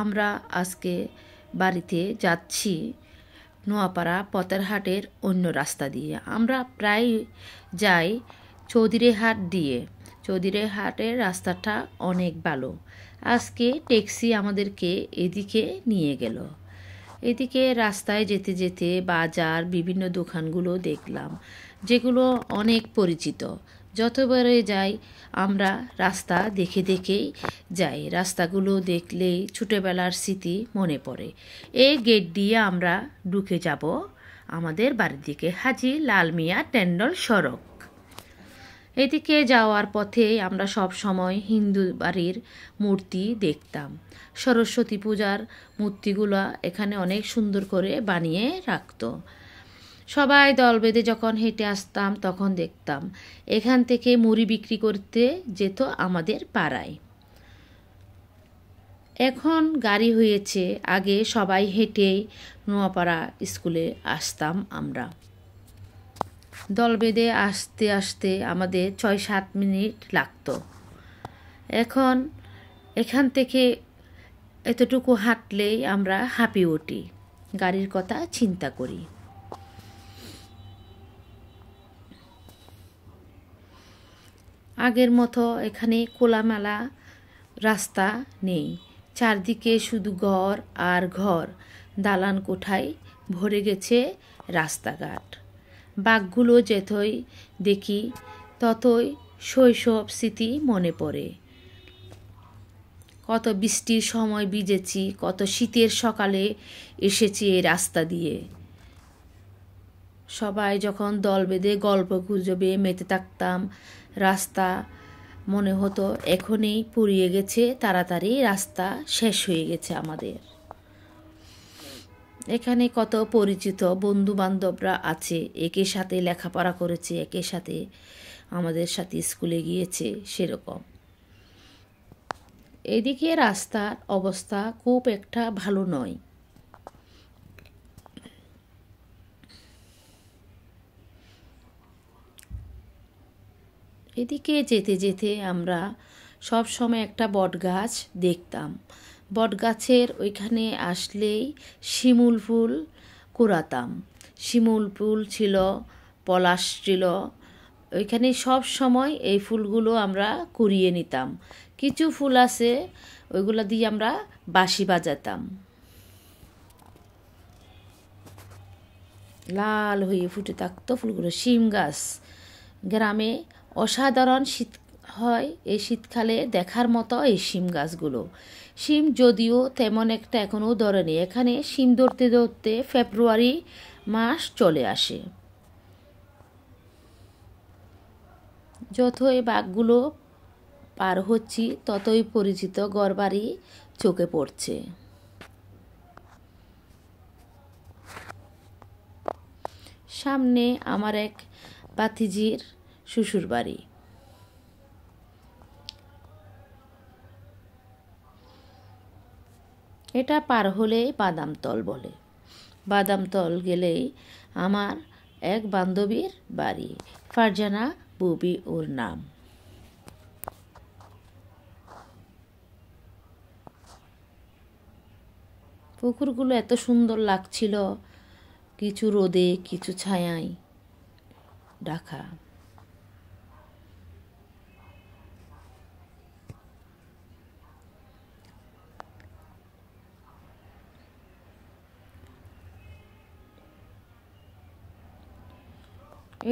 আমরা আজকে বাড়িতে যাচ্ছি নোয়াপাড়া পতেরহাটের অন্য রাস্তা দিয়ে। আমরা প্রায় যাই চৌধুরীহাট দিয়ে। চৌধুরীহাটের রাস্তাটা অনেক ভালো। আজকে ট্যাক্সি আমাদেরকে এদিকে নিয়ে গেল। এদিকে রাস্তায় যেতে যেতে বাজার বিভিন্ন দোকানগুলো দেখলাম, যেগুলো অনেক পরিচিত। যতবারে যাই আমরা রাস্তা দেখে দেখেই যাই। রাস্তাগুলো দেখলেই ছোটোবেলার স্মৃতি মনে পড়ে। এই গেট দিয়ে আমরা ঢুকে যাব আমাদের বাড়ির দিকে, হাজী লাল মিয়া ট্যান্ডল সড়ক। এদিকে যাওয়ার পথে আমরা সব সময় হিন্দু বাড়ির মূর্তি দেখতাম। সরস্বতী পূজার মূর্তিগুলো এখানে অনেক সুন্দর করে বানিয়ে রাখতো। সবাই দল বেঁধে যখন হেঁটে আসতাম তখন দেখতাম এখান থেকে মুড়ি বিক্রি করতে যেত আমাদের পাড়ায়। এখন গাড়ি হয়েছে, আগে সবাই হেঁটেই নোয়াপাড়া স্কুলে আসতাম আমরা। দল বেঁধে আসতে আসতে আমাদের ৬-৭ মিনিট লাগতো। এখন এখান থেকে এতটুকু হাঁটলেই আমরা হাঁপিয়ে উঠি, গাড়ির কথা চিন্তা করি। আগের মতো এখানে খোলামেলা রাস্তা নেই। চারদিকে শুধু ঘর আর ঘর, দালান কোঠায় ভরে গেছে রাস্তাঘাট। বাঘগুলো যেতই দেখি ততই শৈশব স্মৃতি মনে পড়ে। কত বৃষ্টির সময় ভিজেছি, কত শীতের সকালে এসেছি এই রাস্তা দিয়ে। সবাই যখন দল বেঁধে গল্প গুজবে মেতে থাকতাম, রাস্তা মনে হতো এখনই পুড়িয়ে গেছে, তাড়াতাড়ি রাস্তা শেষ হয়ে গেছে আমাদের। এখানে কত পরিচিত বন্ধু বান্ধবরা আছে, একের সাথে লেখাপড়া করেছে, একের সাথে আমাদের সাথে স্কুলে গিয়েছে, সেরকম। এদিকে রাস্তার অবস্থা খুব একটা ভালো নয়। এদিকে যেতে যেতে আমরা সব সময় একটা বট গাছ দেখতাম। বট গাছের ওইখানে আসলেই শিমুল ফুল কুড়াতাম। শিমুল ফুল ছিল, পলাশ ছিল, ওইখানে সব সময় এই ফুলগুলো আমরা কুড়িয়ে নিতাম। কিছু ফুল আছে ওইগুলো দিয়ে আমরা বাঁশি বাজাতাম। লাল হয়ে ফুটে থাকতো ফুলগুলো। শিম গাছ গ্রামে অসাধারণ শীত হয় এই শীতকালে, দেখার মতো এই শিম গাছগুলো। শিম যদিও তেমন একটা এখনও ধরেনি, এখানে শিম ধরতে ধরতে ফেব্রুয়ারি মাস চলে আসে। যতই বাঘগুলো পার হচ্ছি ততই পরিচিত ঘরবাড়ি চোখে পড়ছে। সামনে আমার এক ভাতিজির শ্বশুর বাড়ি। এটা পার হলেই বাদামতল বলে। বাদামতল গেলেই আমার এক বান্ধবীর বাড়ি, ফারজানা বুবি ওর নাম। পুকুরগুলো এত সুন্দর লাগছিল, কিছু রোদে কিছু ছায়ায় ঢাকা।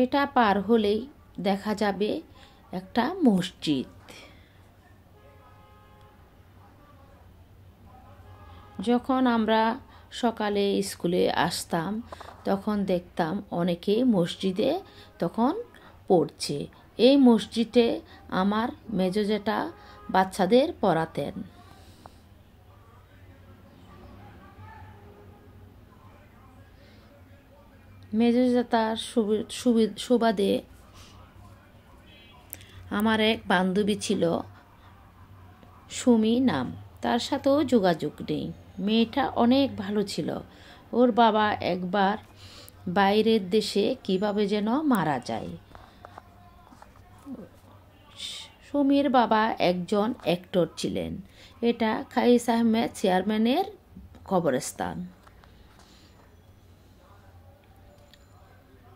এটা পার হলেই দেখা যাবে একটা মসজিদ। যখন আমরা সকালে স্কুলে আসতাম তখন দেখতাম অনেকে মসজিদে তখন পড়ছে। এই মসজিদে আমার মেজো জেঠা বাচ্চাদের পড়াতেন। মেজো জেঠার সুবাদে আমার এক বান্ধবী ছিল, সুমি নাম, তার সাথেও যোগাযোগ নেই। মেয়েটা অনেক ভালো ছিল। ওর বাবা একবার বাইরের দেশে কিভাবে যেন মারা যায়। সমীর বাবা একজন অ্যাক্টর ছিলেন। এটা খাইস আহমেদ চেয়ারম্যানের কবরস্থান।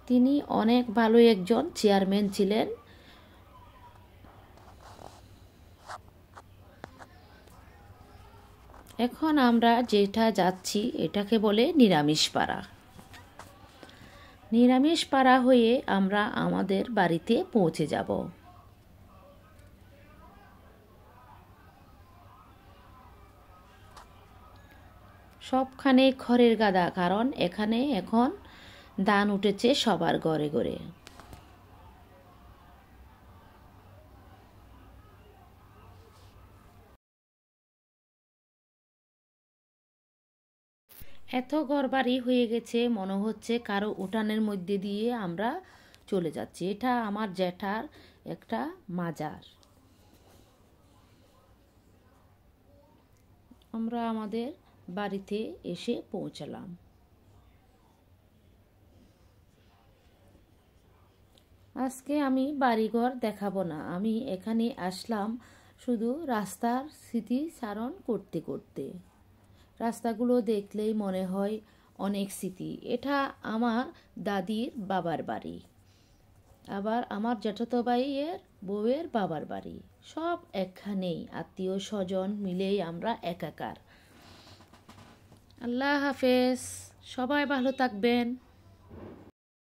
তিনি অনেক ভালো একজন চেয়ারম্যান ছিলেন। এখন আমরা যেটা যাচ্ছি এটাকে বলে নিরামিষ পাড়া। নিরামিষ পাড়া হয়ে আমরা আমাদের বাড়িতে পৌঁছে যাব। সবখানে খড়ের গাদা, কারণ এখানে এখন ধান উঠেছে সবার ঘরে ঘরে। এত ঘরবাড়ি হয়ে গেছে, মনে হচ্ছে কারো উঠানের মধ্যে দিয়ে আমরা চলে যাচ্ছি। এটা আমার জ্যাঠার একটা মাজার। আমরা আমাদের বাড়িতে এসে পৌঁছালাম। আজকে আমি বাড়িঘর দেখাবো না, আমি এখানে আসলাম শুধু রাস্তার স্মৃতিচারণ করতে করতে। রাস্তাগুলো দেখলেই মনে হয় অনেক স্মৃতি। এটা আমার দাদির বাবার বাড়ি, আবার আমার জ্যাঠাতো ভাইয়ের বউয়ের বাবার বাড়ি। সব একখানেই, আত্মীয় স্বজন মিলেই আমরা একাকার। আল্লাহ হাফেজ, সবাই ভালো থাকবেন।